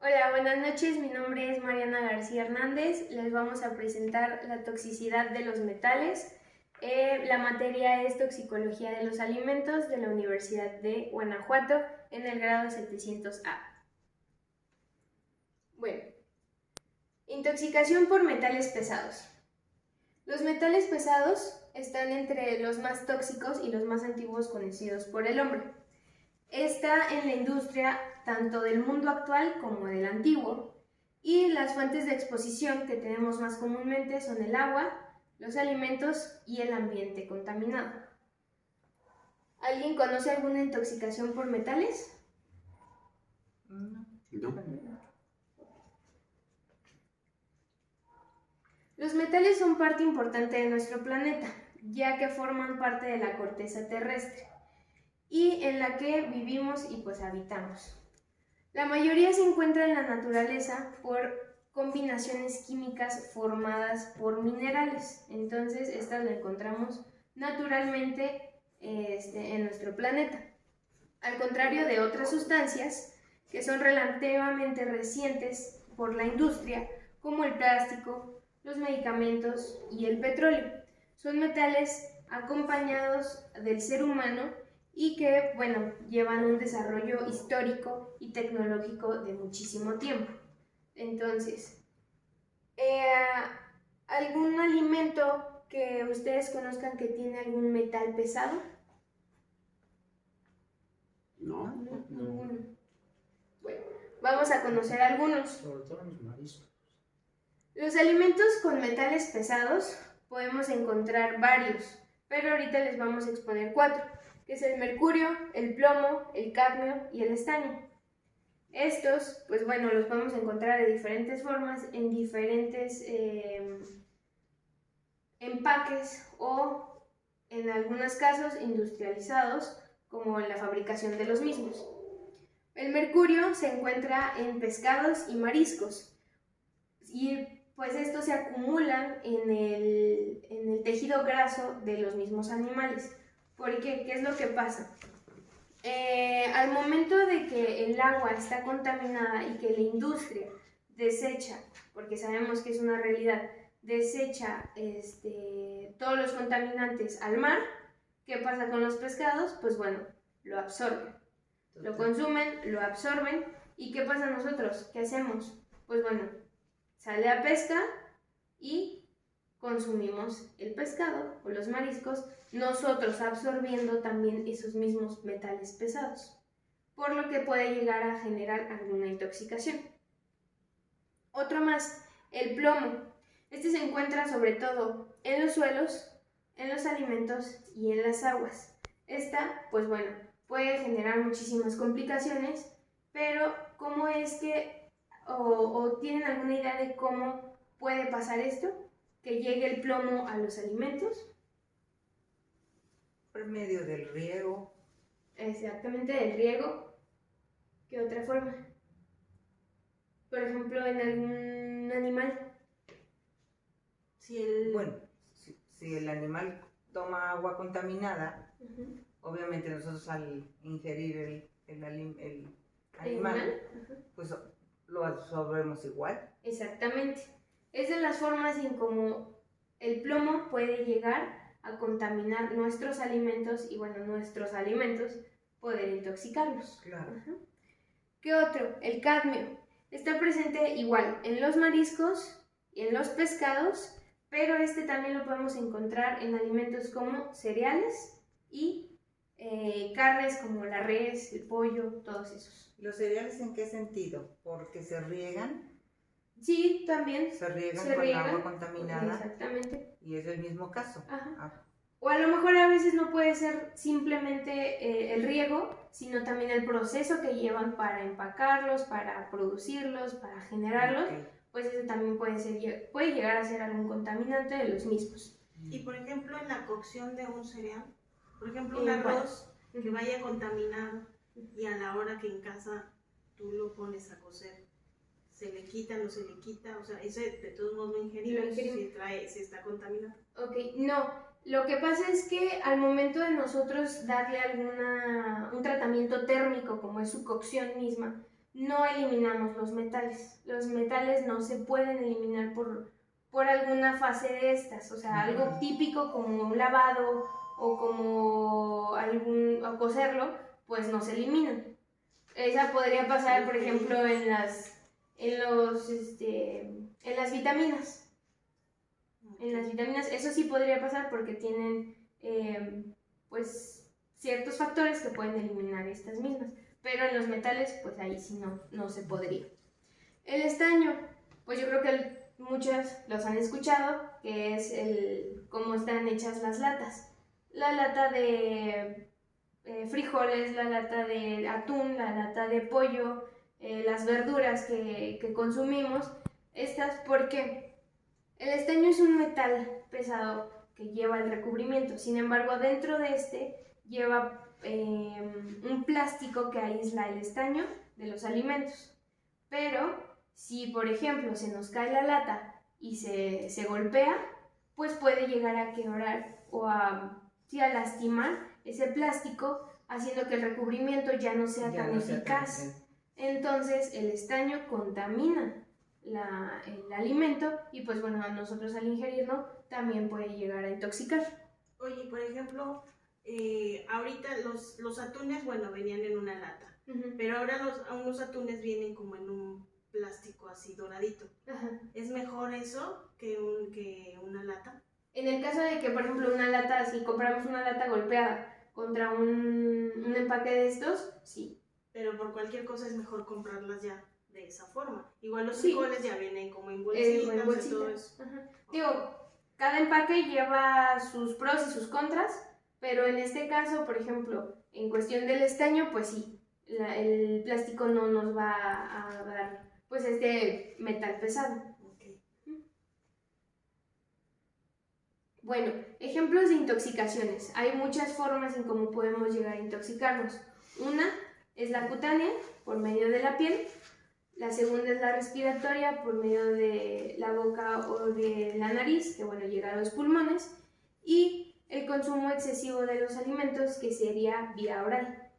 Hola, buenas noches. Mi nombre es Mariana García Hernández. Les vamos a presentar la toxicidad de los metales. La materia es Toxicología de los Alimentos de la Universidad de Guanajuato en el grado 700A. Bueno, intoxicación por metales pesados. Los metales pesados están entre los más tóxicos y los más antiguos conocidos por el hombre. Está en la industria tanto del mundo actual como del antiguo, y las fuentes de exposición que tenemos más comúnmente son el agua, los alimentos y el ambiente contaminado. ¿Alguien conoce alguna intoxicación por metales? No. Los metales son parte importante de nuestro planeta, ya que forman parte de la corteza terrestre y en la que vivimos y pues habitamos. La mayoría se encuentra en la naturaleza por combinaciones químicas formadas por minerales, entonces estas las encontramos naturalmente en nuestro planeta. Al contrario de otras sustancias que son relativamente recientes por la industria, como el plástico, los medicamentos y el petróleo. Son metales acompañados del ser humano y que, llevan un desarrollo histórico y tecnológico de muchísimo tiempo. Entonces, ¿algún alimento que ustedes conozcan que tiene algún metal pesado? No. Ninguno. Bueno, vamos a conocer algunos. Sobre todo los mariscos. Los alimentos con metales pesados podemos encontrar varios, pero ahorita les vamos a exponer 4, que es el mercurio, el plomo, el cadmio y el estaño. Estos, los podemos encontrar de diferentes formas, en diferentes empaques o, en algunos casos, industrializados, como en la fabricación de los mismos. El mercurio se encuentra en pescados y mariscos, y pues estos se acumulan en el tejido graso de los mismos animales. ¿Por qué? ¿Qué es lo que pasa? Al momento de que el agua está contaminada y que la industria desecha, porque sabemos que es una realidad, desecha todos los contaminantes al mar, ¿qué pasa con los pescados? Pues lo absorben, lo consumen, lo absorben. ¿Y qué pasa nosotros? ¿Qué hacemos? Pues sale a pesca y consumimos el pescado o los mariscos, nosotros absorbiendo también esos mismos metales pesados, por lo que puede llegar a generar alguna intoxicación. Otro más, el plomo. Este se encuentra sobre todo en los suelos, en los alimentos y en las aguas. Esta, puede generar muchísimas complicaciones, pero ¿cómo es que o tienen alguna idea de cómo puede pasar esto? Que llegue el plomo a los alimentos. Por medio del riego. Exactamente, del riego. ¿Qué otra forma? Por ejemplo, en algún animal. Si el animal toma agua contaminada, obviamente nosotros al ingerir el animal, pues lo absorbemos igual. Exactamente. Es de las formas en cómo el plomo puede llegar a contaminar nuestros alimentos y nuestros alimentos poder intoxicarlos. Claro. ¿Qué otro? El cadmio. Está presente igual en los mariscos y en los pescados, pero también lo podemos encontrar en alimentos como cereales y carnes como la res, el pollo, todos esos. ¿Los cereales en qué sentido? ¿Porque se riegan? Sí, también. Se riegan con agua contaminada. Exactamente. Y es el mismo caso. Ajá. O a lo mejor a veces no puede ser simplemente el riego, sino también el proceso que llevan para empacarlos, para producirlos, para generarlos. Okay. Pues ese también puede llegar a ser algún contaminante de los mismos. Y por ejemplo, en la cocción de un cereal, por ejemplo, un arroz que vaya contaminado y a la hora que en casa tú lo pones a cocer, ¿se le quita, no se le quita? O sea, ese de todos modos lo ingerimos si está contaminado. Ok, no. Lo que pasa es que al momento de nosotros darle un tratamiento térmico, como es su cocción misma, no eliminamos los metales. Los metales no se pueden eliminar por alguna fase de estas, o sea, algo típico como un lavado o como o cocerlo, pues no se eliminan. Esa podría pasar, por ejemplo, en las vitaminas. En las vitaminas, eso sí podría pasar porque tienen, pues, ciertos factores que pueden eliminar estas mismas. Pero en los metales, pues ahí sí no se podría. El estaño, pues yo creo que muchos los han escuchado, que es cómo están hechas las latas. La lata de frijoles, la lata de atún, la lata de pollo, las verduras que consumimos. Estas porque el estaño es un metal pesado que lleva el recubrimiento. Sin embargo, dentro de este lleva un plástico que aísla el estaño de los alimentos. Pero si, por ejemplo, se nos cae la lata y se golpea, pues puede llegar a quebrar o a lastimar ese plástico, haciendo que el recubrimiento ya no sea tan eficaz. Entonces, el estaño contamina el alimento y pues bueno, a nosotros al ingerirlo también puede llegar a intoxicar. Oye, por ejemplo, ahorita los atunes, bueno, venían en una lata, pero ahora unos atunes vienen como en un plástico así doradito. ¿Es mejor eso que una lata? En el caso de que, por ejemplo, una lata, si compramos una lata golpeada contra un empaque de estos, sí. Pero por cualquier cosa es mejor comprarlas ya de esa forma. Igual los frijoles ya vienen como en bolsitas y todo eso. Digo, cada empaque lleva sus pros y sus contras, pero en este caso, por ejemplo, en cuestión del estaño, pues sí, el plástico no nos va a dar pues este metal pesado. Okay. Bueno, ejemplos de intoxicaciones. Hay muchas formas en cómo podemos llegar a intoxicarnos. Una es la cutánea, por medio de la piel. La segunda es la respiratoria, por medio de la boca o de la nariz, que bueno, llega a los pulmones. Y el consumo excesivo de los alimentos, que sería vía oral.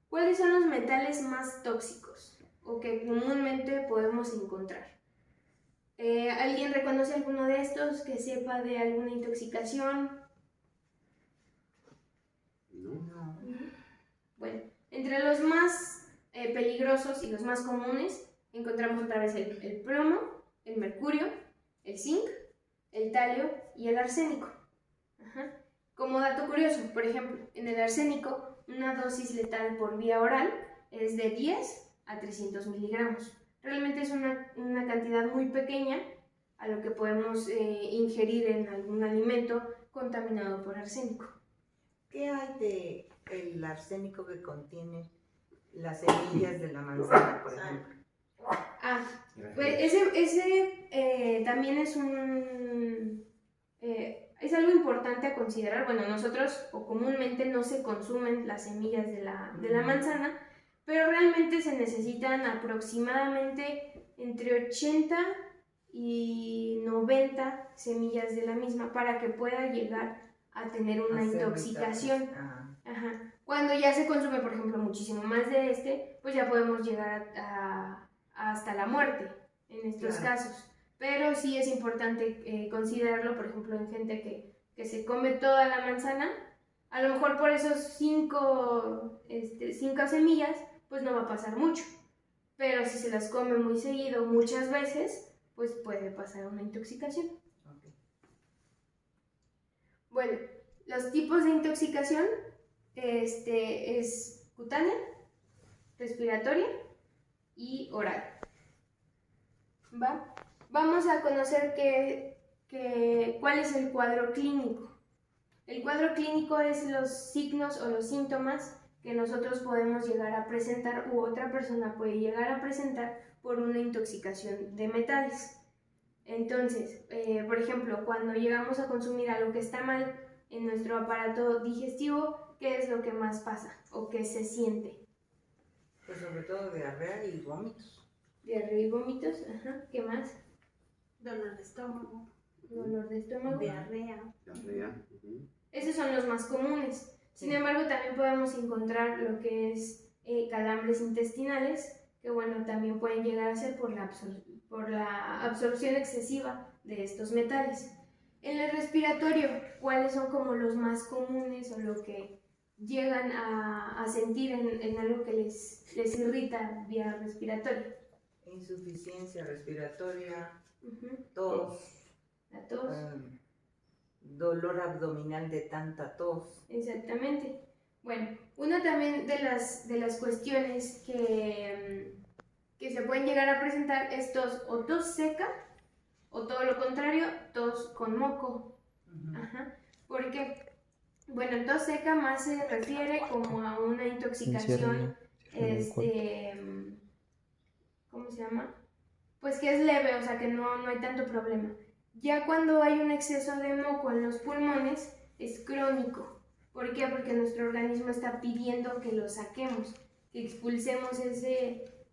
¿Cuáles son los metales más tóxicos o que comúnmente podemos encontrar? ¿Alguien reconoce alguno de estos que sepa de alguna intoxicación? No. Bueno, entre los más peligrosos y los más comunes encontramos otra vez el plomo, el mercurio, el zinc, el talio y el arsénico. Como dato curioso, por ejemplo, en el arsénico una dosis letal por vía oral es de 10 a 300 miligramos. Realmente es una cantidad muy pequeña a lo que podemos ingerir en algún alimento contaminado por arsénico. ¿Qué hay del arsénico que contiene las semillas de la manzana, por ejemplo? Pues ese también es es algo importante a considerar. Bueno, nosotros o comúnmente no se consumen las semillas de la manzana, pero realmente se necesitan aproximadamente entre 80 y 90 semillas de la misma para que pueda llegar a tener una intoxicación. Cuando ya se consume, por ejemplo, muchísimo más de pues ya podemos llegar hasta la muerte en estos casos. Pero sí es importante considerarlo, por ejemplo, en gente que se come toda la manzana. A lo mejor por esos 5 semillas, pues no va a pasar mucho. Pero si se las come muy seguido, muchas veces, pues puede pasar una intoxicación. Bueno, los tipos de intoxicación es cutánea, respiratoria y oral. ¿Va? Vamos a conocer cuál es el cuadro clínico. El cuadro clínico es los signos o los síntomas que nosotros podemos llegar a presentar u otra persona puede llegar a presentar por una intoxicación de metales. Entonces, por ejemplo, cuando llegamos a consumir algo que está mal en nuestro aparato digestivo, ¿qué es lo que más pasa o qué se siente? Pues sobre todo diarrea y vómitos. Diarrea y vómitos, ¿qué más? Dolor de estómago. Dolor de estómago. Diarrea. Esos son los más comunes. Sin embargo, también podemos encontrar lo que es calambres intestinales, que bueno, también pueden llegar a ser por la absorción excesiva de estos metales. En el respiratorio, ¿cuáles son como los más comunes o lo que llegan a sentir en algo que les irrita vía respiratoria? Insuficiencia respiratoria, tos, la tos, dolor abdominal de tanta tos. Exactamente. Bueno, una también de las cuestiones que se pueden llegar a presentar es tos seca, o todo lo contrario, tos con moco. ¿Por qué? Bueno, tos seca más se refiere como a una intoxicación, ¿cómo se llama? Pues que es leve, o sea que no hay tanto problema. Ya cuando hay un exceso de moco en los pulmones, es crónico. ¿Por qué? Porque nuestro organismo está pidiendo que lo saquemos, que expulsemos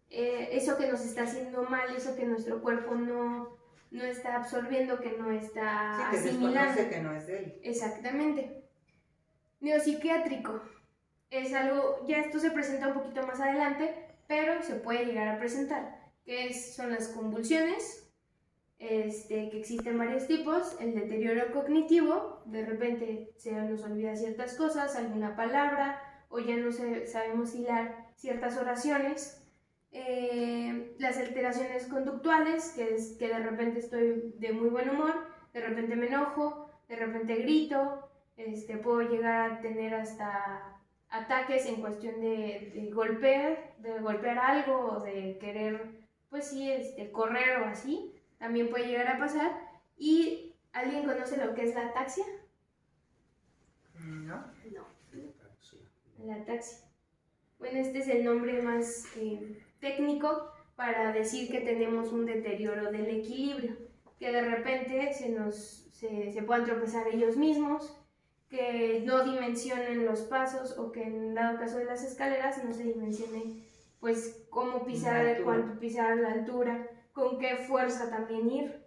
eso que nos está haciendo mal, eso que nuestro cuerpo no está absorbiendo, que no está asimilando. Desconoce que no es de él. Exactamente. Neuropsiquiátrico. Es algo, ya esto se presenta un poquito más adelante, pero se puede llegar a presentar, son las convulsiones, que existen varios tipos, el deterioro cognitivo, de repente se nos olvida ciertas cosas, alguna palabra, o ya no sabemos hilar ciertas oraciones, las alteraciones conductuales, que es que de repente estoy de muy buen humor, de repente me enojo, de repente grito, puedo llegar a tener hasta ataques en cuestión de golpear algo o de querer, pues sí, correr o así, también puede llegar a pasar. ¿Y alguien conoce lo que es la ataxia? No. La ataxia. Bueno, este es el nombre más técnico para decir que tenemos un deterioro del equilibrio, que de repente se puedan tropezar ellos mismos, que no dimensionen los pasos, o que en dado caso de las escaleras no se dimensione pues cómo pisar, cuánto pisar a la altura, con qué fuerza también ir,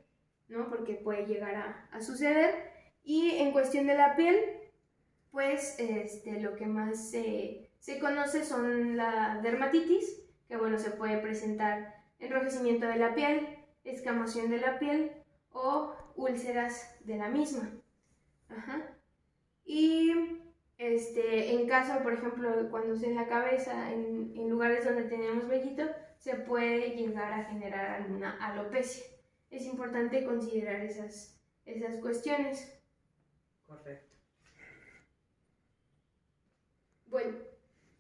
¿no? Porque puede llegar a suceder. Y en cuestión de la piel, pues lo que más se conoce son la dermatitis, que bueno, se puede presentar enrojecimiento de la piel, escamación de la piel o úlceras de la misma. Y en caso, por ejemplo, cuando es en la cabeza, en lugares donde tenemos vellito, se puede llegar a generar alguna alopecia. Es importante considerar esas cuestiones. Correcto. Bueno,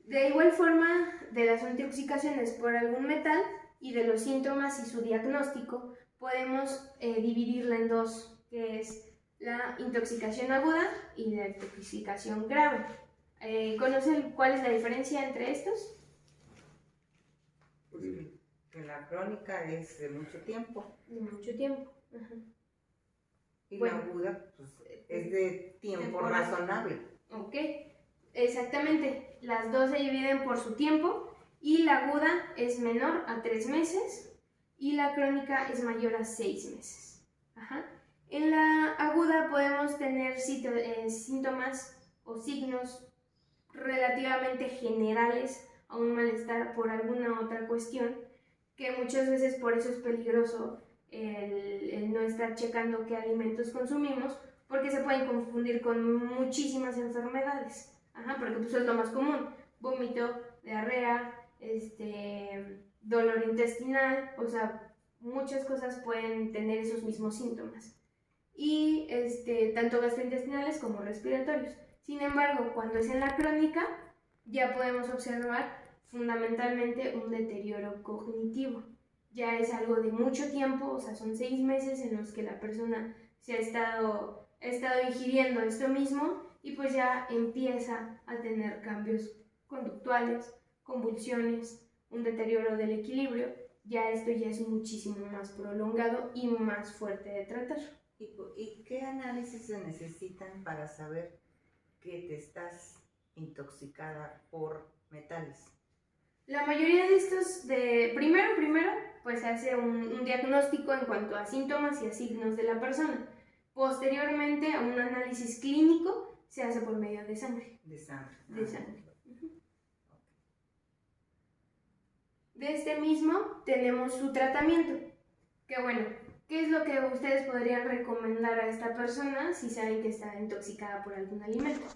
de igual forma, de las intoxicaciones por algún metal y de los síntomas y su diagnóstico, podemos dividirla en dos, que es la intoxicación aguda y la intoxicación grave. ¿Conocen cuál es la diferencia entre estos? Pues que la crónica es de mucho tiempo. De mucho tiempo. Y la aguda pues, es de tiempo razonable. Ok, exactamente. Las dos se dividen por su tiempo, y la aguda es menor a 3 meses y la crónica es mayor a 6 meses. En la aguda podemos tener síntomas o signos relativamente generales a un malestar por alguna otra cuestión, que muchas veces por eso es peligroso el no estar checando qué alimentos consumimos, porque se pueden confundir con muchísimas enfermedades. Porque pues es lo más común: vómito, diarrea, dolor intestinal, o sea, muchas cosas pueden tener esos mismos síntomas. Y tanto gastrointestinales como respiratorios. Sin embargo, cuando es en la crónica, ya podemos observar fundamentalmente un deterioro cognitivo. Ya es algo de mucho tiempo, o sea, son 6 meses en los que la persona se ha estado ingiriendo esto mismo, y pues ya empieza a tener cambios conductuales, convulsiones, un deterioro del equilibrio. Ya esto ya es muchísimo más prolongado y más fuerte de tratar. ¿Y qué análisis se necesitan para saber que te estás intoxicada por metales? La mayoría de estos, primero, pues se hace un diagnóstico en cuanto a síntomas y a signos de la persona. Posteriormente, a un análisis clínico, se hace por medio de sangre. De sangre. De sangre. De este mismo tenemos su tratamiento. Que bueno, ¿qué es lo que ustedes podrían recomendar a esta persona si saben que está intoxicada por algún alimento?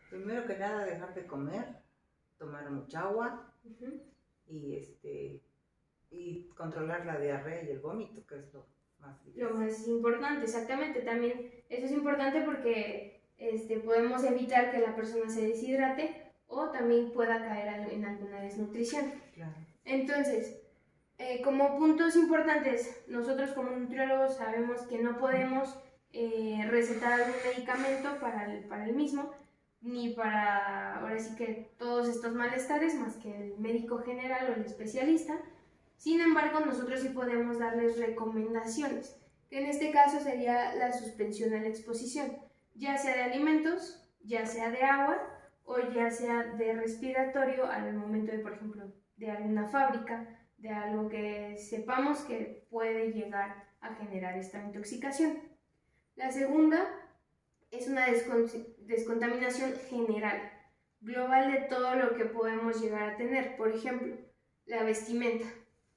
Primero que nada, dejar de comer, tomar mucha agua y controlar la diarrea y el vómito, que es lo más difícil. Lo más importante, exactamente. También eso es importante porque podemos evitar que la persona se deshidrate o también pueda caer en alguna desnutrición. Claro. Entonces, como puntos importantes, nosotros como nutriólogos sabemos que no podemos recetar algún medicamento para el mismo, ni para, ahora sí que todos estos malestares, más que el médico general o el especialista. Sin embargo, nosotros sí podemos darles recomendaciones, que en este caso sería la suspensión a la exposición, ya sea de alimentos, ya sea de agua o ya sea de respiratorio al momento de, por ejemplo, de alguna fábrica, de algo que sepamos que puede llegar a generar esta intoxicación. La segunda es una descontaminación general, global de todo lo que podemos llegar a tener. Por ejemplo, la vestimenta.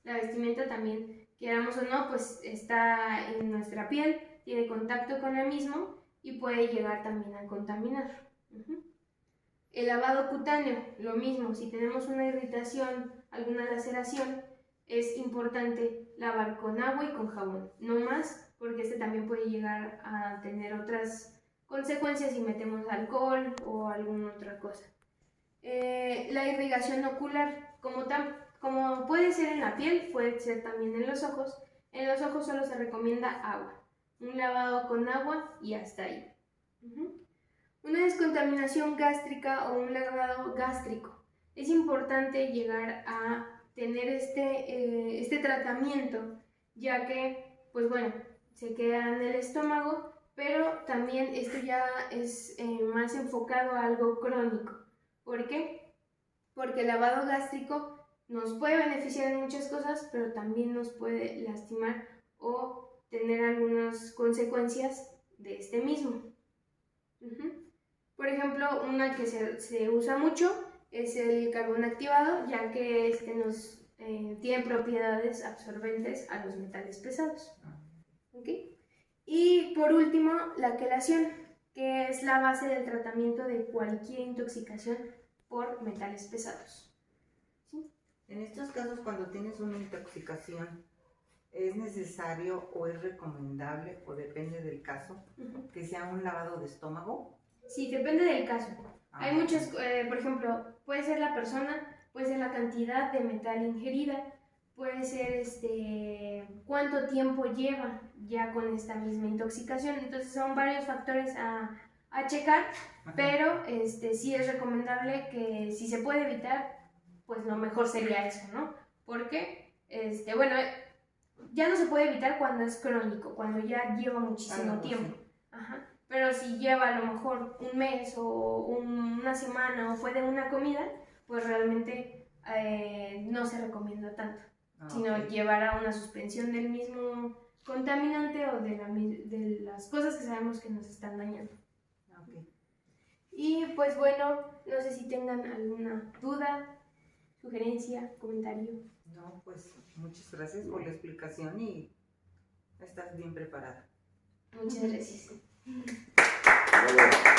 La vestimenta también, queramos o no, pues está en nuestra piel, tiene contacto con el mismo y puede llegar también a contaminar. El lavado cutáneo, lo mismo, si tenemos una irritación, alguna laceración, es importante lavar con agua y con jabón, no más, porque también puede llegar a tener otras consecuencias si metemos alcohol o alguna otra cosa. La irrigación ocular, como puede ser en la piel, puede ser también en los ojos. En los ojos solo se recomienda agua, un lavado con agua y hasta ahí. Una descontaminación gástrica o un lavado gástrico. Es importante llegar a tener este tratamiento, ya que, pues bueno, se queda en el estómago, pero también esto ya es más enfocado a algo crónico. ¿Por qué? Porque el lavado gástrico nos puede beneficiar en muchas cosas, pero también nos puede lastimar o tener algunas consecuencias de este mismo. Por ejemplo, una que se usa mucho es el carbón activado, ya que tiene propiedades absorbentes a los metales pesados. ¿Okay? Y por último, la quelación, que es la base del tratamiento de cualquier intoxicación por metales pesados. ¿Sí? En estos casos, cuando tienes una intoxicación, ¿es necesario o es recomendable, o depende del caso, que sea un lavado de estómago? Sí, depende del caso. Hay muchas, por ejemplo, puede ser la persona, puede ser la cantidad de metal ingerida, puede ser cuánto tiempo lleva ya con esta misma intoxicación. Entonces son varios factores a checar, pero sí es recomendable que si se puede evitar, pues lo mejor sería eso, ¿no? Porque, bueno, ya no se puede evitar cuando es crónico, cuando ya lleva muchísimo tiempo. Sí. Ajá. Pero si lleva a lo mejor un mes o una semana o fue de una comida, pues realmente no se recomienda tanto, sino llevar a una suspensión del mismo contaminante o de las cosas que sabemos que nos están dañando. Y pues bueno, no sé si tengan alguna duda, sugerencia, comentario. No, pues muchas gracias por la explicación y estás bien preparada. Muchas gracias. Bravo.